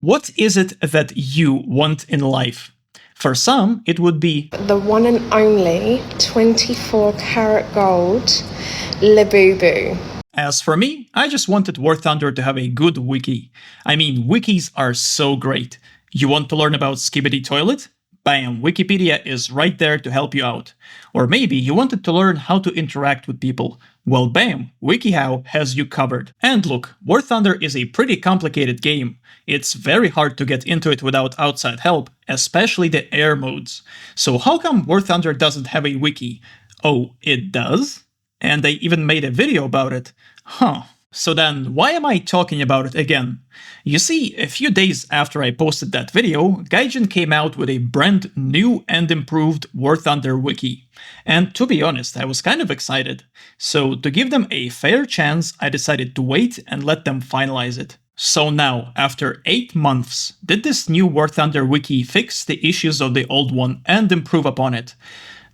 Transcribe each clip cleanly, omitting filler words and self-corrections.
What is it that you want in life? For some, it would be The one and only 24 karat gold Labubu. As for me, I just wanted War Thunder to have a good wiki. I mean, wikis are so great. You want to learn about Skibidi Toilet? Bam, Wikipedia is right there to help you out. Or maybe you wanted to learn how to interact with people. Well, bam, WikiHow has you covered. And look, War Thunder is a pretty complicated game. It's very hard to get into it without outside help, especially the air modes. So how come War Thunder doesn't have a wiki? Oh, it does? And they even made a video about it. Huh. So then, why am I talking about it again? You see, a few days after I posted that video, Gaijin came out with a brand new and improved War Thunder wiki. And to be honest, I was kind of excited. So to give them a fair chance, I decided to wait and let them finalize it. So now, after 8 months, did this new War Thunder wiki fix the issues of the old one and improve upon it?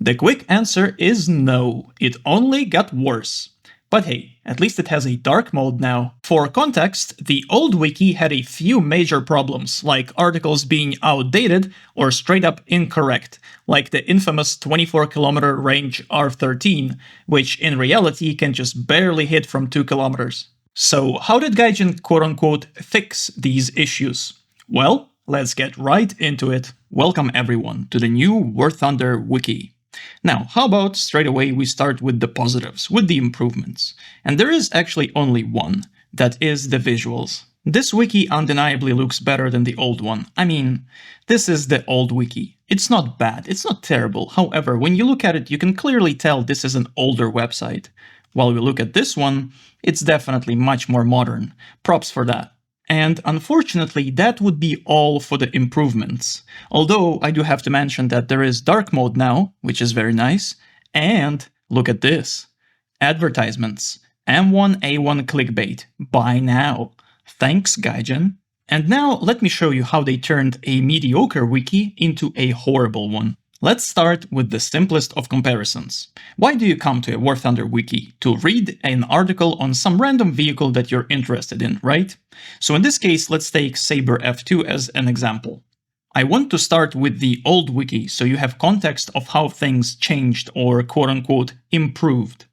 The quick answer is no, it only got worse. But hey, at least it has a dark mode now. For context, the old wiki had a few major problems, like articles being outdated or straight up incorrect, like the infamous 24-kilometer range R13, which in reality can just barely hit from 2 kilometers. So how did Gaijin quote-unquote fix these issues? Well, let's get right into it. Welcome everyone to the new War Thunder wiki. Now, how about straight away we start with the positives, with the improvements. And there is actually only one, that is the visuals. This wiki undeniably looks better than the old one. I mean, this is the old wiki. It's not bad, it's not terrible. However, when you look at it, you can clearly tell this is an older website. While we look at this one, it's definitely much more modern. Props for that. And unfortunately, that would be all for the improvements. Although I do have to mention that there is dark mode now, which is very nice. And look at this. Advertisements. M1A1 clickbait. Buy now. Thanks, Gaijin. And now let me show you how they turned a mediocre wiki into a horrible one. Let's start with the simplest of comparisons. Why do you come to a War Thunder wiki? To read an article on some random vehicle that you're interested in, right? So in this case, let's take Saber F2 as an example. I want to start with the old wiki so you have context of how things changed or quote-unquote improved.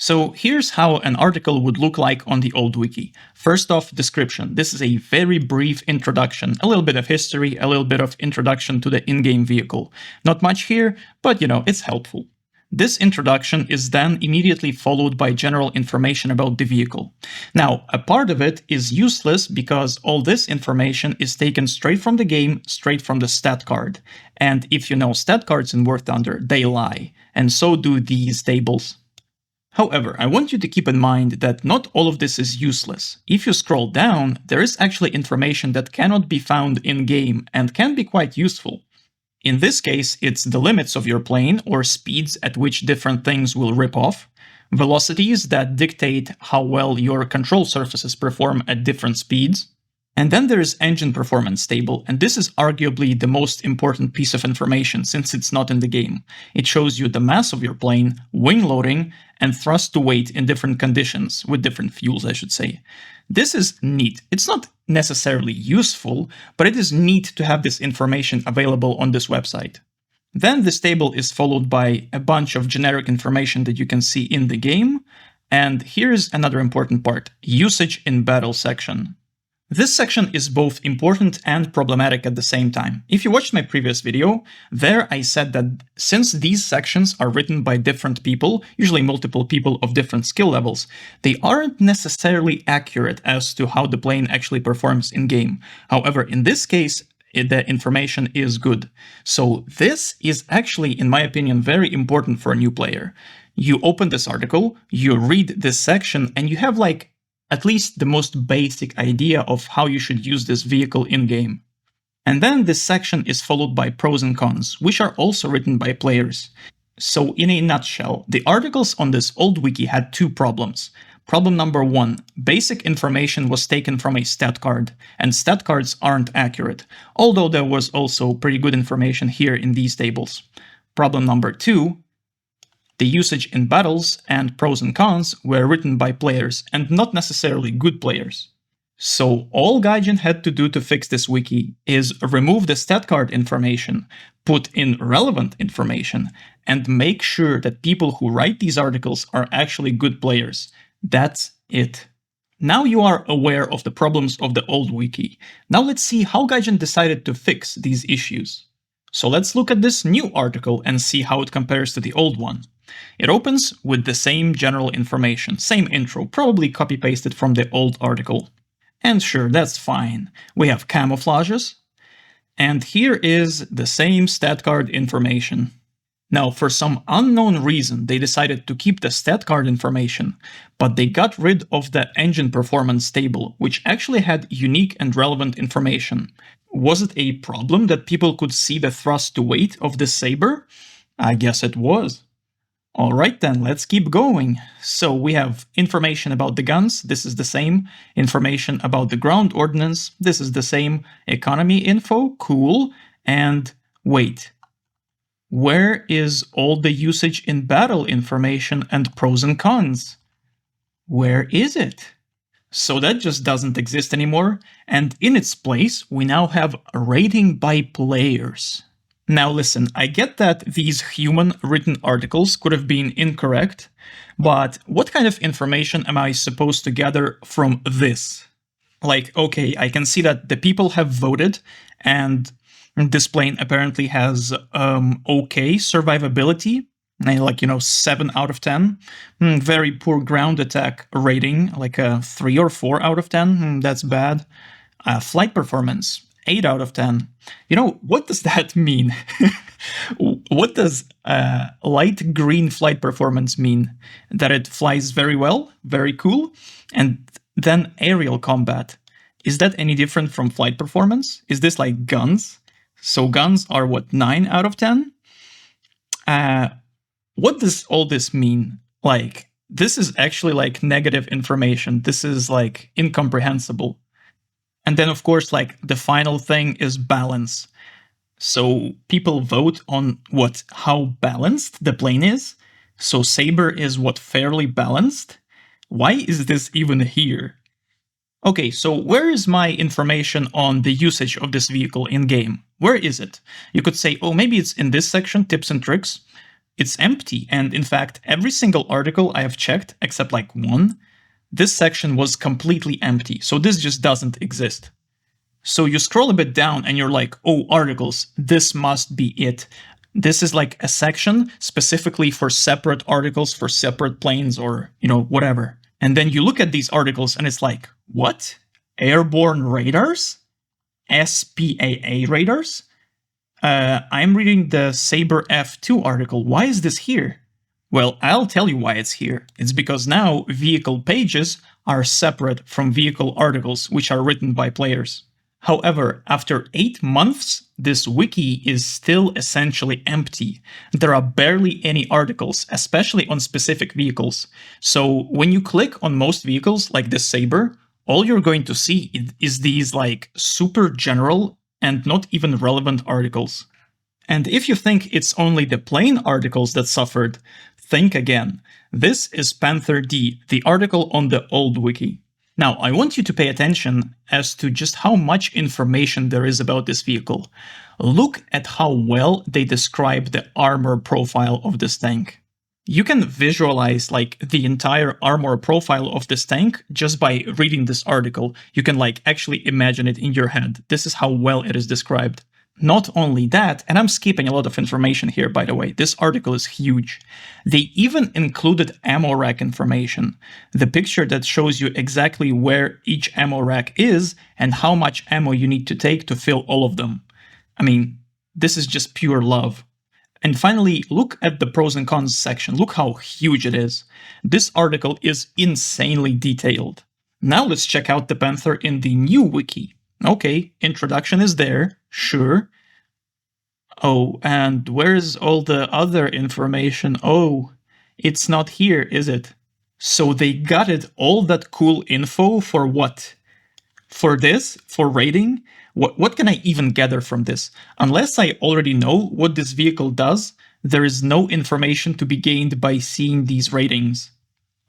So here's how an article would look like on the old wiki. First off, description. This is a very brief introduction, a little bit of history, a little bit of introduction to the in-game vehicle. Not much here, but it's helpful. This introduction is then immediately followed by general information about the vehicle. Now, a part of it is useless because all this information is taken straight from the game, straight from the stat card. And if you know stat cards in War Thunder, they lie. And so do these tables. However, I want you to keep in mind that not all of this is useless. If you scroll down, there is actually information that cannot be found in-game and can be quite useful. In this case, it's the limits of your plane or speeds at which different things will rip off, velocities that dictate how well your control surfaces perform at different speeds, and then there is engine performance table, and this is arguably the most important piece of information since it's not in the game. It shows you the mass of your plane, wing loading, and thrust to weight in different conditions, with different fuels I should say. This is neat. It's not necessarily useful, but it is neat to have this information available on this website. Then this table is followed by a bunch of generic information that you can see in the game, and here's another important part, usage in battle section. This section is both important and problematic at the same time. If you watched my previous video, there I said that since these sections are written by different people, usually multiple people of different skill levels, they aren't necessarily accurate as to how the plane actually performs in-game. However, in this case, the information is good. So this is actually, in my opinion, very important for a new player. You open this article, you read this section, and you have at least the most basic idea of how you should use this vehicle in-game. And then this section is followed by pros and cons, which are also written by players. So in a nutshell, the articles on this old wiki had two problems. Problem number one, basic information was taken from a stat card, and stat cards aren't accurate, although there was also pretty good information here in these tables. Problem number two, the usage in battles and pros and cons were written by players, and not necessarily good players. So all Gaijin had to do to fix this wiki is remove the stat card information, put in relevant information, and make sure that people who write these articles are actually good players. That's it. Now you are aware of the problems of the old wiki. Now let's see how Gaijin decided to fix these issues. So let's look at this new article and see how it compares to the old one. It opens with the same general information, same intro, probably copy-pasted from the old article. And sure, that's fine. We have camouflages. And here is the same stat card information. Now, for some unknown reason, they decided to keep the stat card information, but they got rid of the engine performance table, which actually had unique and relevant information. Was it a problem that people could see the thrust to weight of this saber? I guess it was. Alright then, let's keep going. So we have information about the guns, this is the same. Information about the ground ordnance, this is the same. Economy info, cool. And wait, where is all the usage in battle information and pros and cons? Where is it? So that just doesn't exist anymore, and in its place, we now have rating by players. Now listen, I get that these human written articles could have been incorrect, but what kind of information am I supposed to gather from this? Like, okay, I can see that the people have voted, and this plane apparently has okay survivability, like, 7 out of 10. Very poor ground attack rating, like a 3 or 4 out of 10. That's bad. Flight performance, 8 out of 10. What does that mean? What does light green flight performance mean? That it flies very well, very cool, and then aerial combat. Is that any different from flight performance? Is this like guns? So guns are what, 9 out of 10? What does all this mean? Like, this is actually like negative information. This is like incomprehensible. And then of course, like the final thing is balance. So people vote on how balanced the plane is. So Saber is fairly balanced. Why is this even here? Okay, so where is my information on the usage of this vehicle in-game? Where is it? You could say, oh, maybe it's in this section, tips and tricks. It's empty, and in fact, every single article I have checked, except like one, this section was completely empty, so this just doesn't exist. So you scroll a bit down and you're like, oh, articles, this must be it. This is like a section specifically for separate articles, for separate planes, or, whatever. And then you look at these articles and it's like, what? Airborne radars? SPAA radars? I'm reading the Saber F2 article. Why is this here? Well, I'll tell you why it's here. It's because now vehicle pages are separate from vehicle articles, which are written by players. However, after 8 months, this wiki is still essentially empty. There are barely any articles, especially on specific vehicles. So when you click on most vehicles, like this Saber, all you're going to see is these like super general and not even relevant articles. And if you think it's only the plain articles that suffered, think again. This is Panther D, the article on the old wiki. Now, I want you to pay attention as to just how much information there is about this vehicle. Look at how well they describe the armor profile of this tank. You can visualize like the entire armor profile of this tank just by reading this article. You can like actually imagine it in your head. This is how well it is described. Not only that, and I'm skipping a lot of information here, by the way, this article is huge. They even included ammo rack information, the picture that shows you exactly where each ammo rack is and how much ammo you need to take to fill all of them. I mean, this is just pure love. And finally, look at the pros and cons section. Look how huge it is. This article is insanely detailed. Now let's check out the Panther in the new wiki. Okay, introduction is there, sure. Oh, and where's all the other information? Oh, it's not here, is it? So they gutted all that cool info for what? For this? For rating? What can I even gather from this? Unless I already know what this vehicle does, there is no information to be gained by seeing these ratings.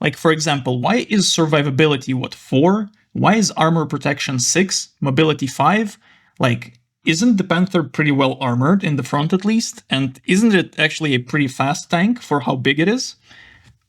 Like, for example, why is survivability, 4? Why is armor protection 6, mobility 5? Like, isn't the Panther pretty well armored in the front at least? And isn't it actually a pretty fast tank for how big it is?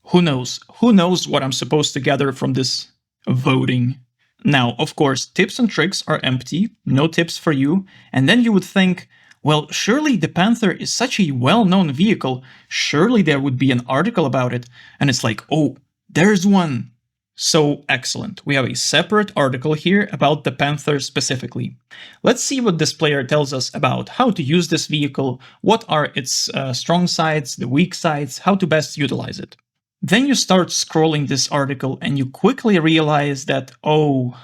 Who knows? Who knows what I'm supposed to gather from this voting? Now, of course, tips and tricks are empty, no tips for you, and then you would think, well, surely the Panther is such a well-known vehicle, surely there would be an article about it, and it's like, oh, there's one! So excellent, we have a separate article here about the Panther specifically. Let's see what this player tells us about how to use this vehicle, what are its strong sides, the weak sides, how to best utilize it. Then you start scrolling this article and you quickly realize that, oh,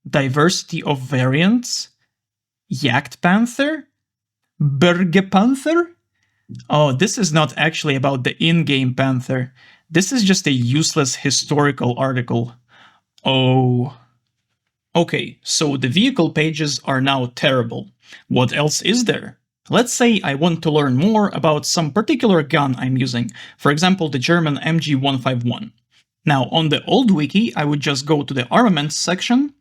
diversity of variants, Jagd Panther, Berge Panther? Oh, this is not actually about the in-game Panther. This is just a useless historical article. Oh. Okay, so the vehicle pages are now terrible. What else is there? Let's say I want to learn more about some particular gun I'm using, for example the German MG151. Now on the old wiki I would just go to the armaments section,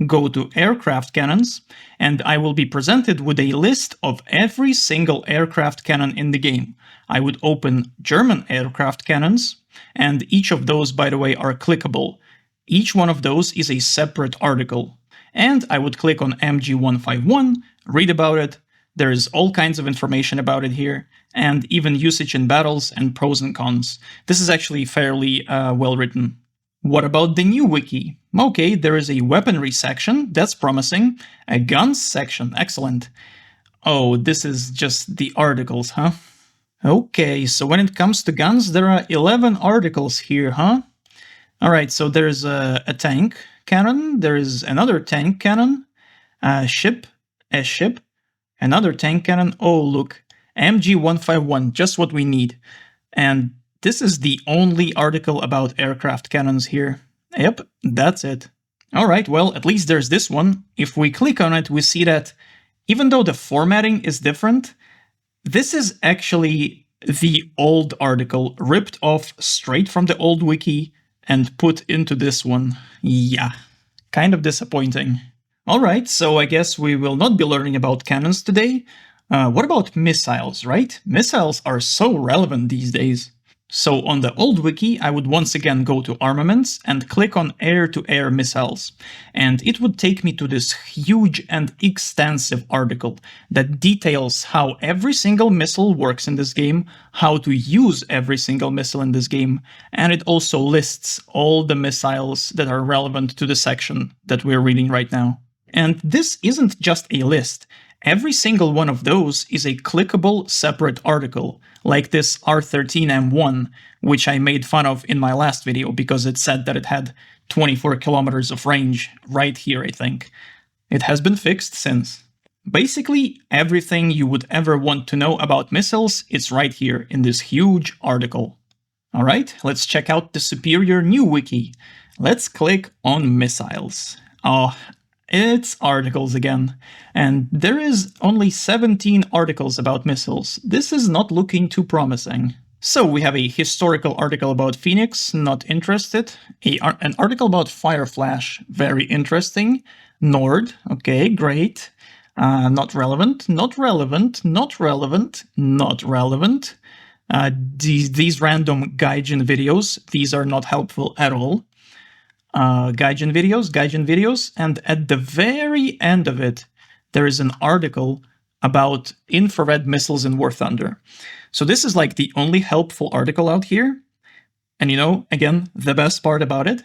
go to aircraft cannons, and I will be presented with a list of every single aircraft cannon in the game. I would open German aircraft cannons, and each of those, by the way, are clickable. Each one of those is a separate article. And I would click on MG151, read about it. There is all kinds of information about it here, and even usage in battles and pros and cons. This is actually fairly well written. What about the new wiki? Okay, there is a weaponry section, that's promising. A guns section, excellent. Oh, this is just the articles, huh? Okay, so when it comes to guns, there are 11 articles here, huh? Alright, so there's a tank cannon, there is another tank cannon, a ship, another tank cannon. Oh, look, MG151, just what we need. And this is the only article about aircraft cannons here. Yep, that's it. Alright, well, at least there's this one. If we click on it, we see that even though the formatting is different, this is actually the old article, ripped off straight from the old wiki and put into this one. Yeah, kind of disappointing. Alright, so I guess we will not be learning about cannons today. What about missiles, right? Missiles are so relevant these days. So on the old wiki, I would once again go to armaments and click on air-to-air missiles. And it would take me to this huge and extensive article that details how every single missile works in this game, how to use every single missile in this game, and it also lists all the missiles that are relevant to the section that we're reading right now. And this isn't just a list. Every single one of those is a clickable separate article, like this R13M1, which I made fun of in my last video because it said that it had 24 kilometers of range right here, I think. It has been fixed since. Basically, everything you would ever want to know about missiles is right here in this huge article. Alright, let's check out the superior new wiki. Let's click on missiles. Oh, it's articles again, and there is only 17 articles about missiles. This is not looking too promising. So we have a historical article about Phoenix, not interested. An article about Fireflash, very interesting. Nord, okay, great. Not relevant, not relevant, not relevant, not relevant. These random Gaijin videos, these are not helpful at all. Gaijin videos, and at the very end of it, there is an article about infrared missiles in War Thunder. So this is like the only helpful article out here. And you know, again, the best part about it,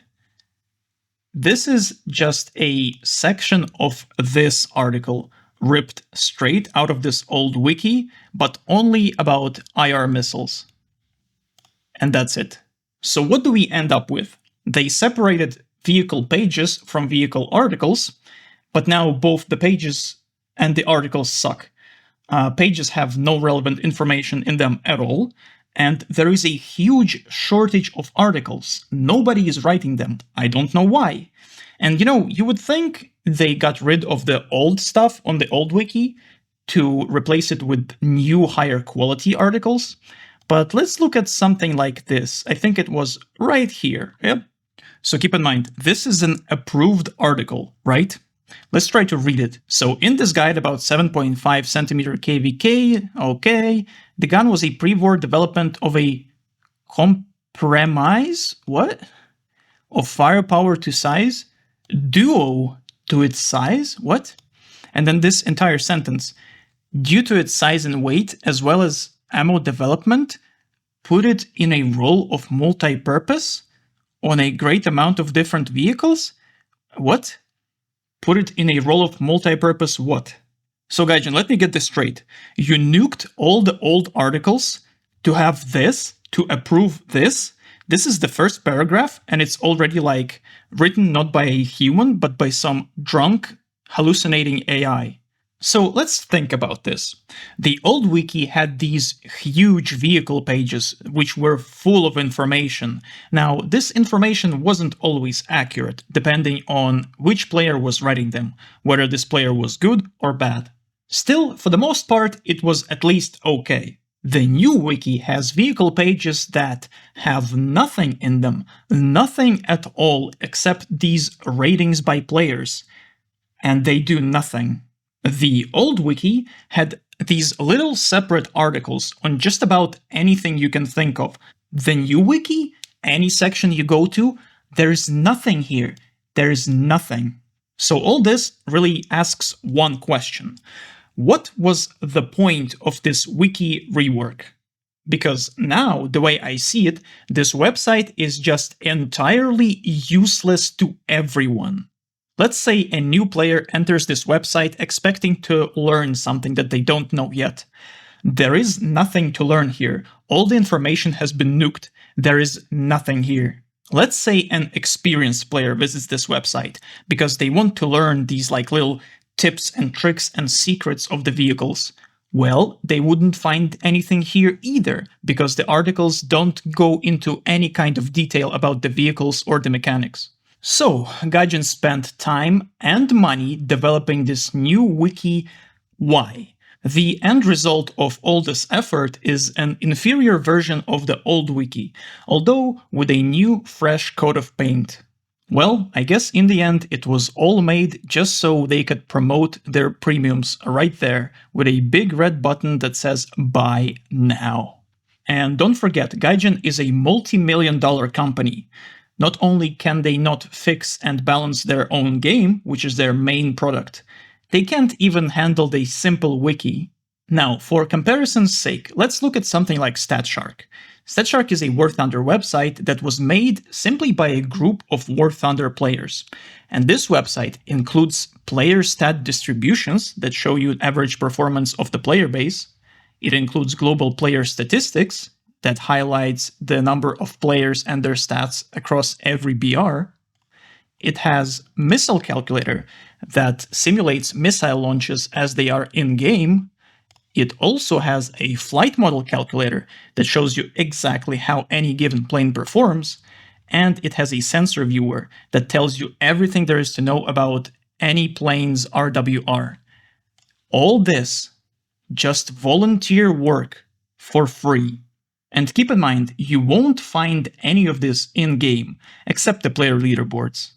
this is just a section of this article ripped straight out of this old wiki, but only about IR missiles. And that's it. So what do we end up with? They separated vehicle pages from vehicle articles, but now both the pages and the articles suck. Pages have no relevant information in them at all, and there is a huge shortage of articles. Nobody is writing them. I don't know why. And you know, you would think they got rid of the old stuff on the old wiki to replace it with new, higher quality articles. But let's look at something like this. I think it was right here. Yep. So keep in mind, this is an approved article, right? Let's try to read it. So in this guide about 7.5 centimeter KVK, okay, the gun was a pre-war development of a compromise, what? Of firepower to size, duo to its size, what? And then this entire sentence, due to its size and weight, as well as ammo development, put it in a role of multi-purpose on a great amount of different vehicles? What? Put it in a role of multi-purpose what? So Gaijin, let me get this straight. You nuked all the old articles to have this, to approve this. This is the first paragraph, and it's already like written not by a human, but by some drunk, hallucinating AI. So let's think about this. The old wiki had these huge vehicle pages which were full of information. Now, this information wasn't always accurate, depending on which player was writing them, whether this player was good or bad. Still, for the most part, it was at least okay. The new wiki has vehicle pages that have nothing in them, nothing at all except these ratings by players, and they do nothing. The old wiki had these little separate articles on just about anything you can think of. The new wiki, any section you go to, there's nothing here. There's nothing. So all this really asks one question. What was the point of this wiki rework? Because now, the way I see it, this website is just entirely useless to everyone. Let's say a new player enters this website expecting to learn something that they don't know yet. There is nothing to learn here. All the information has been nuked. There is nothing here. Let's say an experienced player visits this website because they want to learn these like little tips and tricks and secrets of the vehicles. Well, they wouldn't find anything here either, because the articles don't go into any kind of detail about the vehicles or the mechanics. So, Gaijin spent time and money developing this new wiki. Why? The end result of all this effort is an inferior version of the old wiki, although with a new, fresh coat of paint. Well, I guess in the end it was all made just so they could promote their premiums right there with a big red button that says buy now. And don't forget, Gaijin is a multi-million-dollar company. Not only can they not fix and balance their own game, which is their main product, they can't even handle the simple wiki. Now, for comparison's sake, let's look at something like StatShark. StatShark is a War Thunder website that was made simply by a group of War Thunder players. And this website includes player stat distributions that show you average performance of the player base. It includes global player statistics that highlights the number of players and their stats across every BR. It has missile calculator that simulates missile launches as they are in-game. It also has a flight model calculator that shows you exactly how any given plane performs, and it has a sensor viewer that tells you everything there is to know about any plane's RWR. All this, just volunteer work for free. And keep in mind, you won't find any of this in-game, except the player leaderboards.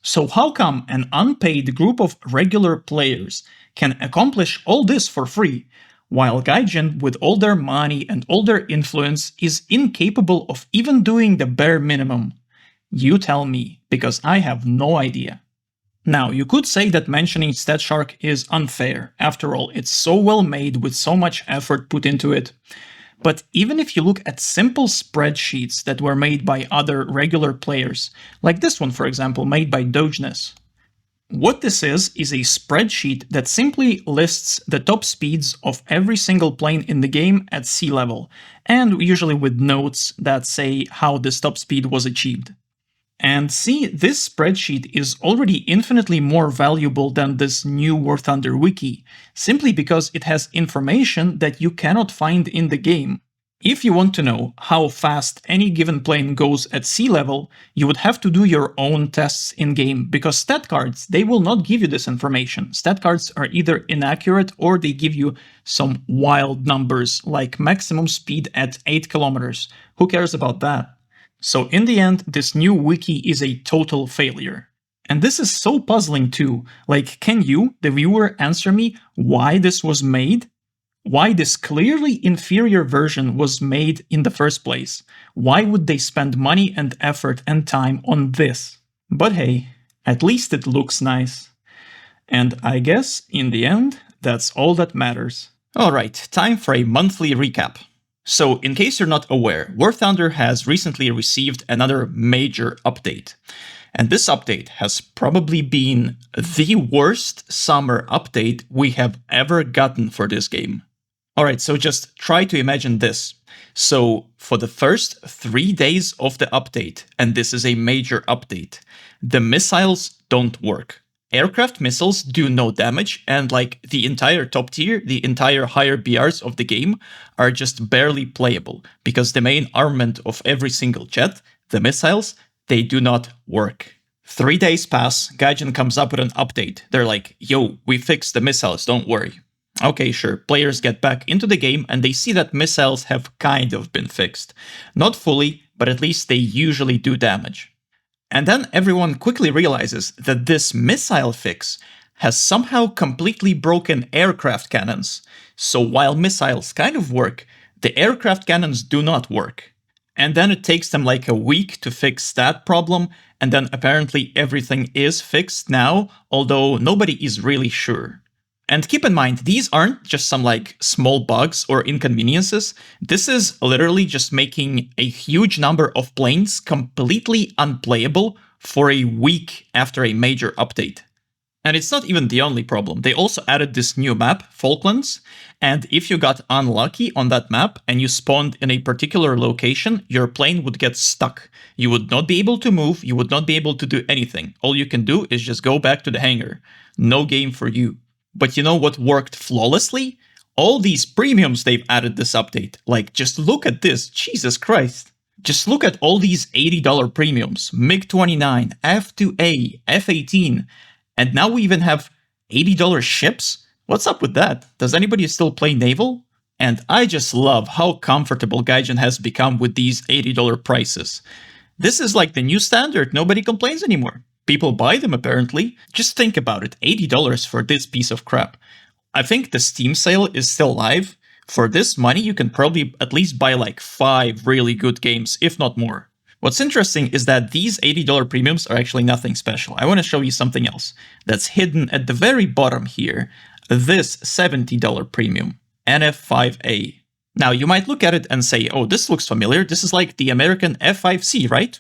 So how come an unpaid group of regular players can accomplish all this for free, while Gaijin, with all their money and all their influence, is incapable of even doing the bare minimum? You tell me, because I have no idea. Now, you could say that mentioning StatShark is unfair. After all, it's so well made with so much effort put into it. But even if you look at simple spreadsheets that were made by other regular players, like this one, for example, made by Dogeness, what this is a spreadsheet that simply lists the top speeds of every single plane in the game at sea level, and usually with notes that say how this top speed was achieved. And see, this spreadsheet is already infinitely more valuable than this new War Thunder wiki, simply because it has information that you cannot find in the game. If you want to know how fast any given plane goes at sea level, you would have to do your own tests in-game, because stat cards, they will not give you this information. Stat cards are either inaccurate or they give you some wild numbers, like maximum speed at 8 kilometers. Who cares about that? So in the end, this new wiki is a total failure. And this is so puzzling too. Like, can you, the viewer, answer me why this was made? Why this clearly inferior version was made in the first place? Why would they spend money and effort and time on this? But hey, at least it looks nice. And I guess, in the end, that's all that matters. Alright, time for a monthly recap. So, in case you're not aware, War Thunder has recently received another major update. And this update has probably been the worst summer update we have ever gotten for this game. Alright, so just try to imagine this. So, for the first 3 days of the update, and this is a major update, the missiles don't work. Aircraft missiles do no damage, and like the entire top tier, the entire higher BRs of the game are just barely playable, because the main armament of every single jet, the missiles, they do not work. 3 days pass, Gaijin comes up with an update. They're like, yo, we fixed the missiles, don't worry. Okay, sure, players get back into the game and they see that missiles have kind of been fixed. Not fully, but at least they usually do damage. And then everyone quickly realizes that this missile fix has somehow completely broken aircraft cannons. So while missiles kind of work, the aircraft cannons do not work. And then it takes them like a week to fix that problem, and then apparently everything is fixed now, although nobody is really sure. And keep in mind, these aren't just some like small bugs or inconveniences. This is literally just making a huge number of planes completely unplayable for a week after a major update. And it's not even the only problem. They also added this new map, Falklands, and if you got unlucky on that map and you spawned in a particular location, your plane would get stuck. You would not be able to move, you would not be able to do anything. All you can do is just go back to the hangar. No game for you. But you know what worked flawlessly? All these premiums they've added this update. Like, just look at this, Jesus Christ. Just look at all these $80 premiums. MiG-29, F-2A, F-18, and now we even have $80 ships? What's up with that? Does anybody still play Naval? And I just love how comfortable Gaijin has become with these $80 prices. This is like the new standard, nobody complains anymore. People buy them apparently. Just think about it, $80 for this piece of crap. I think the Steam sale is still live. For this money, you can probably at least buy like 5 really good games, if not more. What's interesting is that these $80 premiums are actually nothing special. I want to show you something else that's hidden at the very bottom here. This $70 premium, NF5A. Now, you might look at it and say, oh, this looks familiar. This is like the American F5C, right?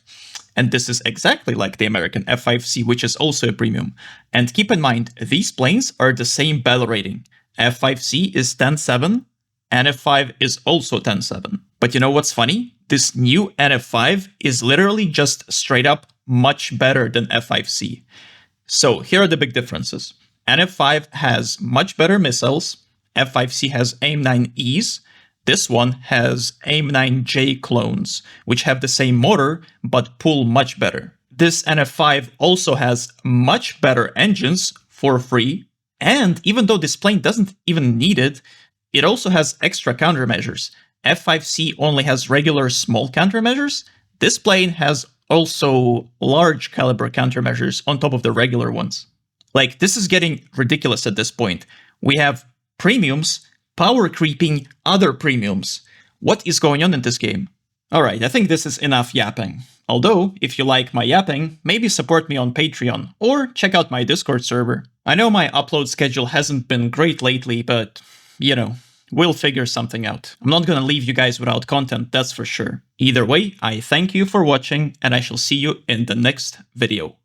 And this is exactly like the American F5C, which is also a premium. And keep in mind, these planes are the same battle rating. F5C is 10.7, NF5 is also 10.7. But you know what's funny? This new NF5 is literally just straight up much better than F5C. So here are the big differences. NF5 has much better missiles, F5C has AIM-9Es, this one has AIM-9J clones, which have the same motor, but pull much better. This NF5 also has much better engines for free, and even though this plane doesn't even need it, it also has extra countermeasures. F5C only has regular small countermeasures. This plane has also large caliber countermeasures on top of the regular ones. Like, this is getting ridiculous at this point. We have premiums power creeping other premiums. What is going on in this game? Alright, I think this is enough yapping. Although, if you like my yapping, maybe support me on Patreon, or check out my Discord server. I know my upload schedule hasn't been great lately, but, you know, we'll figure something out. I'm not gonna leave you guys without content, that's for sure. Either way, I thank you for watching, and I shall see you in the next video.